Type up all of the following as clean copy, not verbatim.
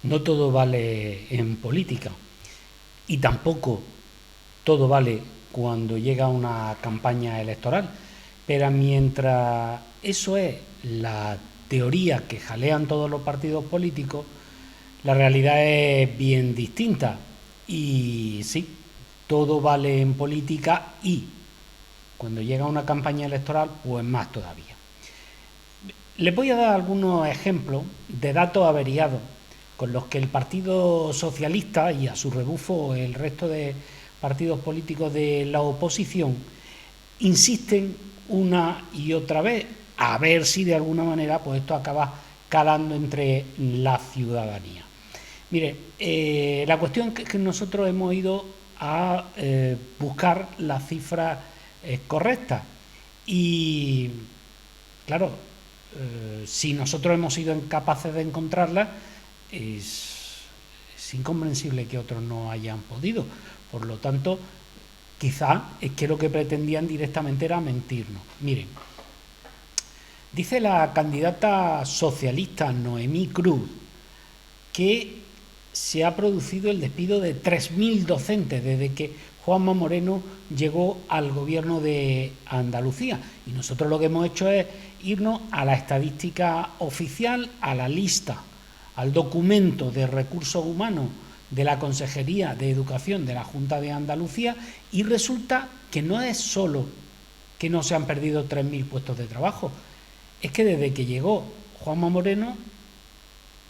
No todo vale en política y tampoco todo vale cuando llega una campaña electoral. Pero mientras eso es la teoría que jalean todos los partidos políticos, la realidad es bien distinta. Y sí, todo vale en política y cuando llega una campaña electoral, pues más todavía. Les voy a dar algunos ejemplos de datos averiados con los que el Partido Socialista y a su rebufo el resto de partidos políticos de la oposición insisten una y otra vez a ver si de alguna manera pues esto acaba calando entre la ciudadanía. Mire, la cuestión es que nosotros hemos ido a buscar las cifras correctas y claro, si nosotros hemos sido incapaces de encontrarlas, es incomprensible que otros no hayan podido. Por lo tanto, quizá es que lo que pretendían directamente era mentirnos. Miren, dice la candidata socialista Noemí Cruz que se ha producido el despido de 3.000 docentes desde que Juanma Moreno llegó al gobierno de Andalucía. Y nosotros lo que hemos hecho es irnos a la estadística oficial, a la lista, al documento de recursos humanos de la Consejería de Educación de la Junta de Andalucía, y resulta que no es solo que no se han perdido 3.000 puestos de trabajo, es que desde que llegó Juanma Moreno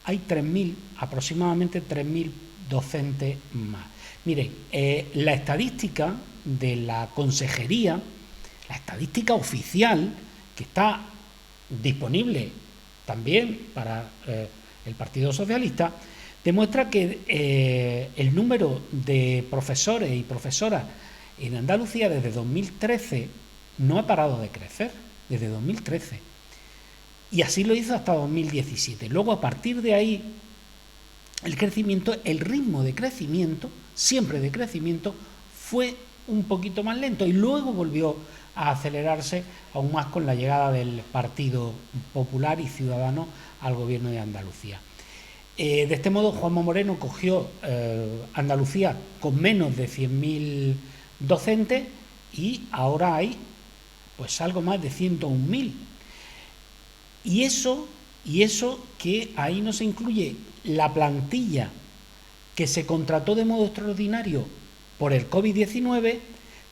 hay 3.000, aproximadamente 3.000 docentes más. Miren, la estadística de la consejería, la estadística oficial, que está disponible también para el Partido Socialista, demuestra que el número de profesores y profesoras en Andalucía desde 2013 no ha parado de crecer, desde 2013. Y así lo hizo hasta 2017. Luego, a partir de ahí, el crecimiento, el ritmo de crecimiento, siempre de crecimiento, fue un poquito más lento y luego volvió a acelerarse aún más con la llegada del Partido Popular y Ciudadano al gobierno de Andalucía. De este modo, Juanma Moreno cogió Andalucía con menos de 100.000 docentes y ahora hay pues algo más de 101.000. Y eso que ahí no se incluye la plantilla que se contrató de modo extraordinario por el COVID-19,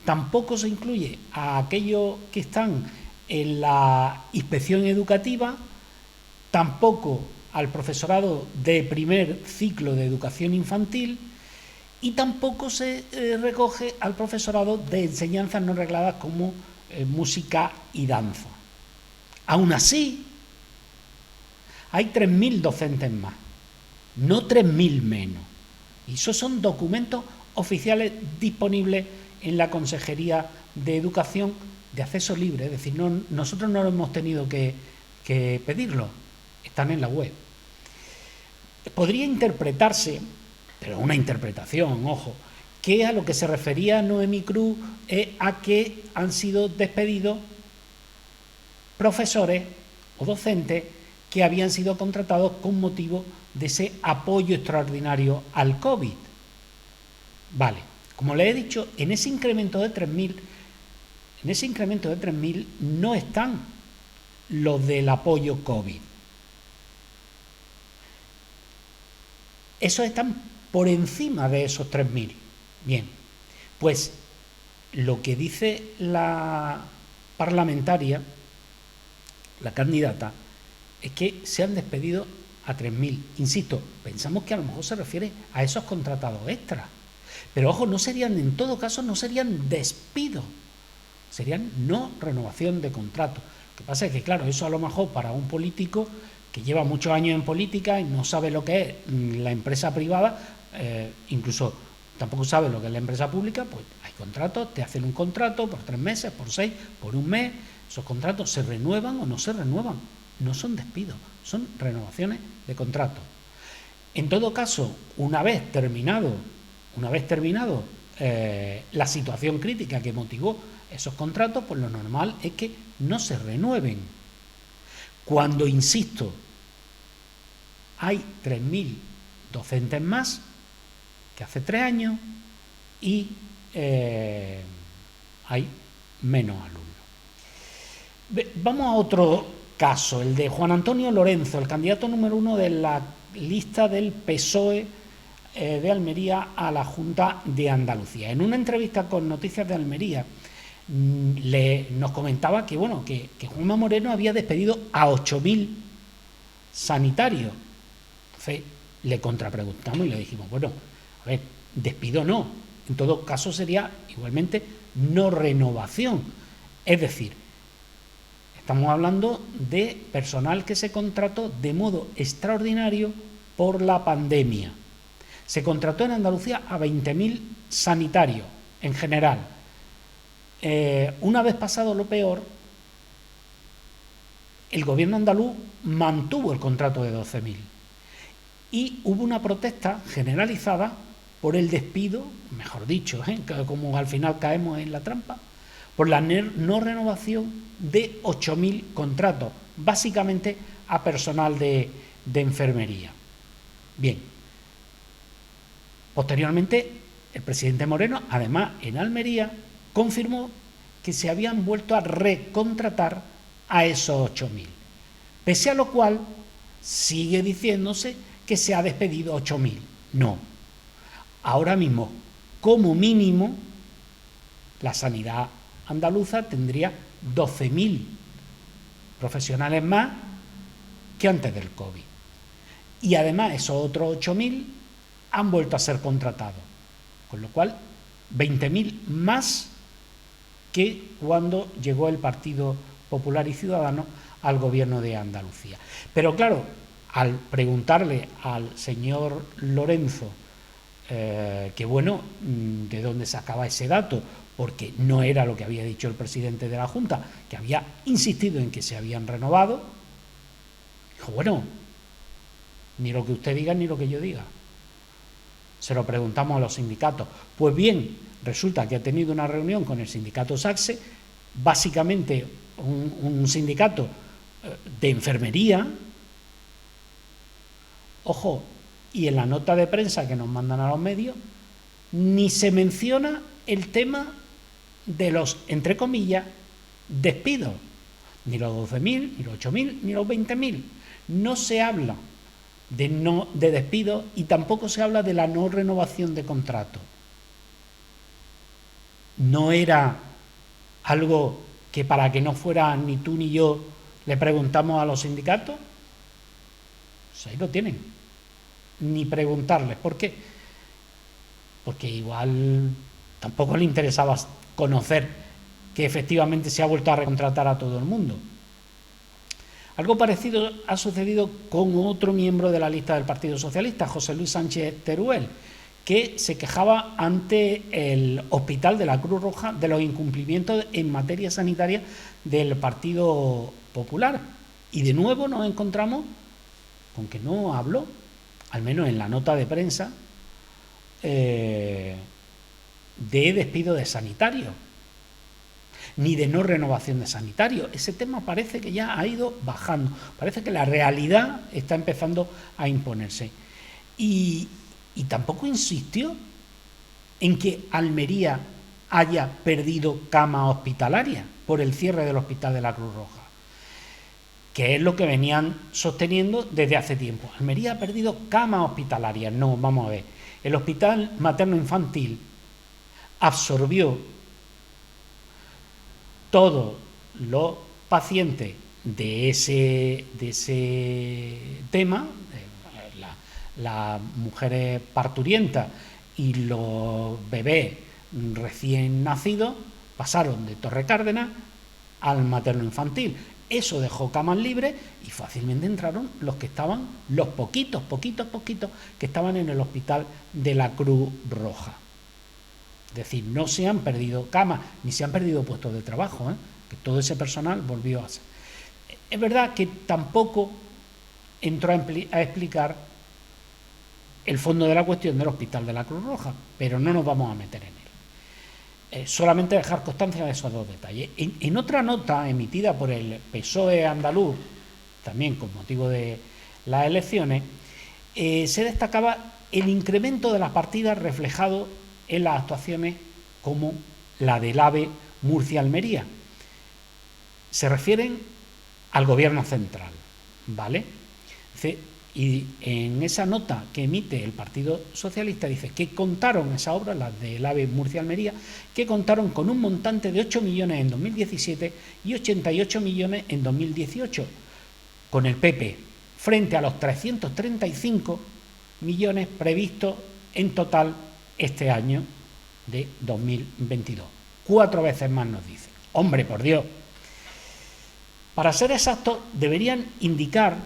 tampoco se incluye a aquellos que están en la inspección educativa, tampoco al profesorado de primer ciclo de educación infantil y tampoco se recoge al profesorado de enseñanzas no regladas como música y danza. Aún así, hay 3.000 docentes más, no 3.000 menos. Y esos son documentos oficiales disponibles en la Consejería de Educación de acceso libre. Es decir, nosotros no lo hemos tenido que pedirlo, están en la web. Podría interpretarse, pero una interpretación, ojo, que a lo que se refería Noemí Cruz es a que han sido despedidos profesores o docentes que habían sido contratados con motivo de ese apoyo extraordinario al COVID. Vale, como les he dicho, en ese incremento de 3.000 no están los del apoyo COVID. Esos están por encima de esos 3.000. Bien, pues lo que dice la parlamentaria, la candidata, es que se han despedido a 3.000. Insisto, pensamos que a lo mejor se refiere a esos contratados extras. Pero ojo, no serían, en todo caso, no serían despidos, serían no renovación de contrato. Lo que pasa es que, claro, eso a lo mejor para un político que lleva muchos años en política y no sabe lo que es la empresa privada, incluso tampoco sabe lo que es la empresa pública, pues hay contratos, te hacen un contrato por 3 meses, por 6, por un mes, esos contratos se renuevan o no se renuevan. No son despidos, son renovaciones de contrato. En todo caso, una vez terminado la situación crítica que motivó esos contratos, pues lo normal es que no se renueven. Cuando, insisto, hay 3.000 docentes más que hace 3 años y hay menos alumnos. Vamos a otro caso, el de Juan Antonio Lorenzo, el candidato número 1 de la lista del PSOE de Almería a la Junta de Andalucía. En una entrevista con Noticias de Almería nos comentaba que, bueno, que Juanma Moreno había despedido a 8.000 sanitarios. Entonces le contrapreguntamos y le dijimos, bueno, a ver, despido no, en todo caso sería igualmente no renovación. Es decir, estamos hablando de personal que se contrató de modo extraordinario por la pandemia. Se contrató en Andalucía a 20.000 sanitarios en general. Una vez pasado lo peor, el gobierno andaluz mantuvo el contrato de 12.000 y hubo una protesta generalizada por el despido, mejor dicho, como al final caemos en la trampa, por la no renovación de 8.000 contratos, básicamente a personal de enfermería. Bien, posteriormente el presidente Moreno, además en Almería, confirmó que se habían vuelto a recontratar a esos 8.000, pese a lo cual sigue diciéndose que se ha despedido 8.000. No, ahora mismo, como mínimo, la sanidad andaluza tendría 12.000 profesionales más que antes del COVID. Y además esos otros 8.000 han vuelto a ser contratados, con lo cual 20.000 más que cuando llegó el Partido Popular y Ciudadanos al gobierno de Andalucía. Pero claro, al preguntarle al señor Lorenzo que bueno, de dónde sacaba ese dato, porque no era lo que había dicho el presidente de la Junta, que había insistido en que se habían renovado, dijo, bueno, ni lo que usted diga ni lo que yo diga. Se lo preguntamos a los sindicatos. Pues bien, resulta que ha tenido una reunión con el sindicato SACSE, básicamente un sindicato de enfermería. Ojo, y en la nota de prensa que nos mandan a los medios, ni se menciona el tema de los, entre comillas, despidos. Ni los 12.000, ni los 8.000, ni los 20.000. No se habla de despidos y tampoco se habla de la no renovación de contrato. No era algo que para que no fuera ni tú ni yo le preguntamos a los sindicatos. Pues ahí lo tienen. Ni preguntarles. ¿Por qué? Porque igual tampoco le interesaba conocer que efectivamente se ha vuelto a recontratar a todo el mundo. Algo parecido ha sucedido con otro miembro de la lista del Partido Socialista, José Luis Sánchez Teruel, que se quejaba ante el Hospital de la Cruz Roja de los incumplimientos en materia sanitaria del Partido Popular. Y de nuevo nos encontramos con que no habló, al menos en la nota de prensa, de despido de sanitarios, ni de no renovación de sanitarios. Ese tema parece que ya ha ido bajando, parece que la realidad está empezando a imponerse. Y tampoco insistió en que Almería haya perdido cama hospitalaria por el cierre del Hospital de la Cruz Roja, que es lo que venían sosteniendo desde hace tiempo. Almería ha perdido cama hospitalaria. No, vamos a ver. El Hospital Materno-Infantil absorbió todos los pacientes de ese tema, las mujeres parturientas y los bebés recién nacidos, pasaron de Torre Cárdenas al materno-infantil. Eso dejó camas libres y fácilmente entraron los que estaban, los poquitos que estaban en el Hospital de la Cruz Roja. Es decir, no se han perdido camas, ni se han perdido puestos de trabajo, que todo ese personal volvió a ser. Es verdad que tampoco entró a explicar el fondo de la cuestión del Hospital de la Cruz Roja, pero no nos vamos a meter en él. Solamente dejar constancia de esos dos detalles. En otra nota emitida por el PSOE andaluz, también con motivo de las elecciones, se destacaba el incremento de las partidas reflejado en las actuaciones como la del AVE Murcia-Almería. Se refieren al gobierno central, ¿vale? Y en esa nota que emite el Partido Socialista dice que contaron esas obras, las del AVE Murcia-Almería, que contaron con un montante de 8 millones en 2017 y 88 millones en 2018, con el PP, frente a los 335 millones previstos en total este año de 2022. 4 veces más nos dice. Hombre, por Dios. Para ser exactos, deberían indicar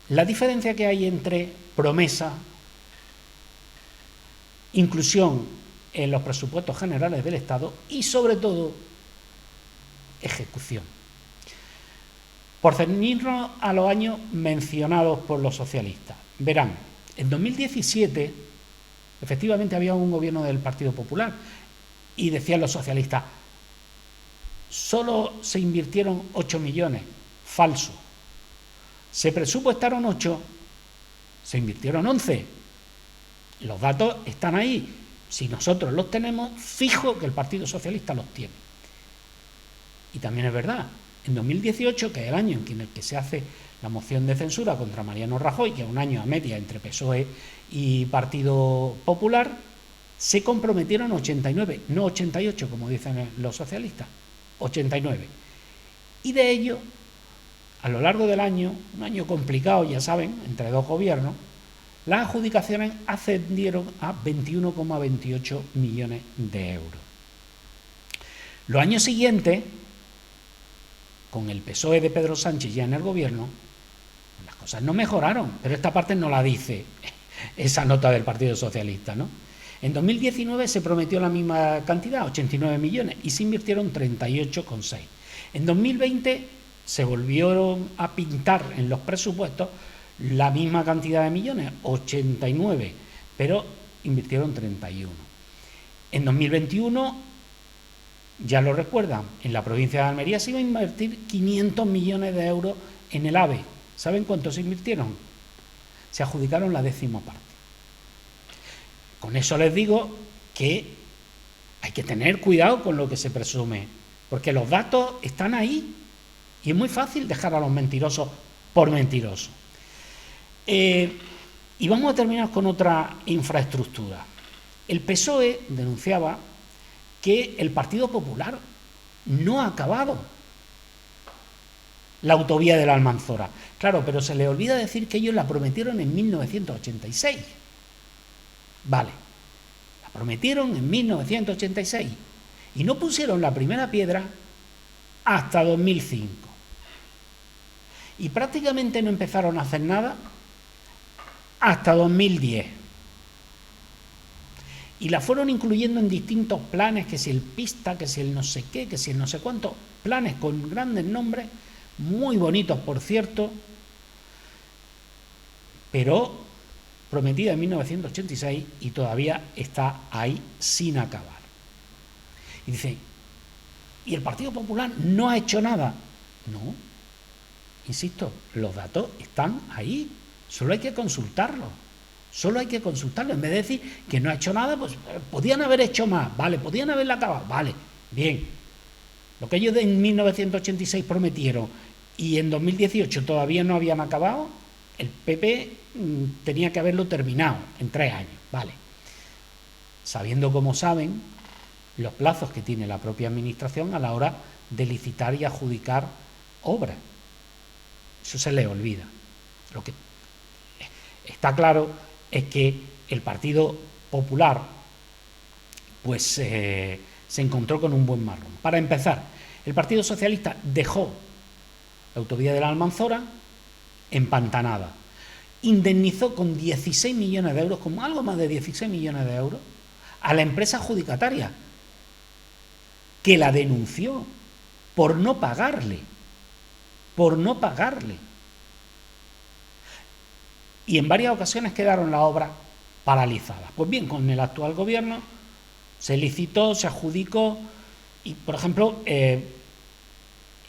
la diferencia que hay entre promesa, inclusión en los presupuestos generales del Estado y, sobre todo, ejecución. Por ceñirnos a los años mencionados por los socialistas, verán, en 2017 efectivamente había un gobierno del Partido Popular y decían los socialistas, solo se invirtieron 8 millones, falso. Se presupuestaron 8, se invirtieron 11. Los datos están ahí. Si nosotros los tenemos, fijo que el Partido Socialista los tiene. Y también es verdad, en 2018, que es el año en el que se hace la moción de censura contra Mariano Rajoy, que es un año a media entre PSOE y Partido Popular, se comprometieron 89, no 88, como dicen los socialistas, 89. Y de ello, a lo largo del año, un año complicado, ya saben, entre dos gobiernos, las adjudicaciones ascendieron a 21,28 millones de euros. Los años siguientes, con el PSOE de Pedro Sánchez ya en el gobierno, las cosas no mejoraron, pero esta parte no la dice esa nota del Partido Socialista, ¿no? En 2019 se prometió la misma cantidad, 89 millones, y se invirtieron 38,6. En 2020 se volvieron a pintar en los presupuestos la misma cantidad de millones, 89, pero invirtieron 31. En 2021, ya lo recuerdan, en la provincia de Almería se iba a invertir 500 millones de euros en el AVE. ¿Saben cuánto se invirtieron? Se adjudicaron la 10ª parte. Con eso les digo que hay que tener cuidado con lo que se presume, porque los datos están ahí y es muy fácil dejar a los mentirosos por mentirosos. Y vamos a terminar con otra infraestructura. El PSOE denunciaba que el Partido Popular no ha acabado la autovía de la Almanzora. Claro, pero se le olvida decir que ellos la prometieron en 1986. Vale, la prometieron en 1986 y no pusieron la primera piedra hasta 2005. Y prácticamente no empezaron a hacer nada hasta 2010. Y la fueron incluyendo en distintos planes, que si el pista, que si el no sé qué, que si el no sé cuánto, planes con grandes nombres, muy bonitos por cierto, pero prometida en 1986 y todavía está ahí sin acabar. Y dice, ¿y el Partido Popular no ha hecho nada? No, insisto, los datos están ahí, solo hay que consultarlos. Solo hay que consultarlo. En vez de decir que no ha hecho nada, pues podían haber hecho más, vale, podían haberla acabado, vale, bien. Lo que ellos en 1986 prometieron y en 2018 todavía no habían acabado, el PP tenía que haberlo terminado en 3 años, vale. Sabiendo, como saben, los plazos que tiene la propia administración a la hora de licitar y adjudicar obras. Eso se les olvida. Lo que está claro es que el Partido Popular pues se encontró con un buen marrón. Para empezar, el Partido Socialista dejó la autovía de la Almanzora empantanada, indemnizó con 16 millones de euros, como algo más de 16 millones de euros, a la empresa adjudicataria, que la denunció por no pagarle. Y en varias ocasiones quedaron las obras paralizadas. Pues bien, con el actual gobierno se licitó, se adjudicó y, por ejemplo, en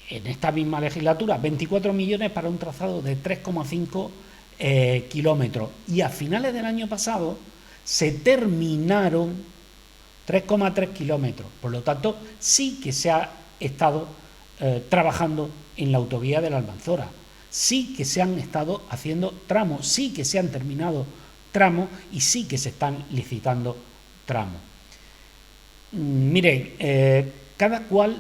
esta misma legislatura, 24 millones para un trazado de 3,5 kilómetros, y a finales del año pasado se terminaron 3,3 kilómetros. Por lo tanto, sí que se ha estado trabajando en la autovía de la Almanzora, sí que se han estado haciendo tramos, sí que se han terminado tramos y sí que se están licitando tramos. Miren, cada cual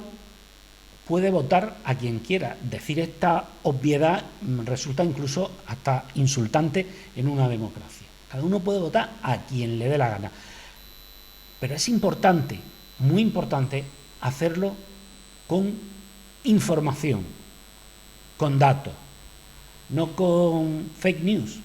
puede votar a quien quiera. Decir esta obviedad resulta incluso hasta insultante en una democracia. Cada uno puede votar a quien le dé la gana. Pero es importante, muy importante, hacerlo con información, con datos, no con fake news.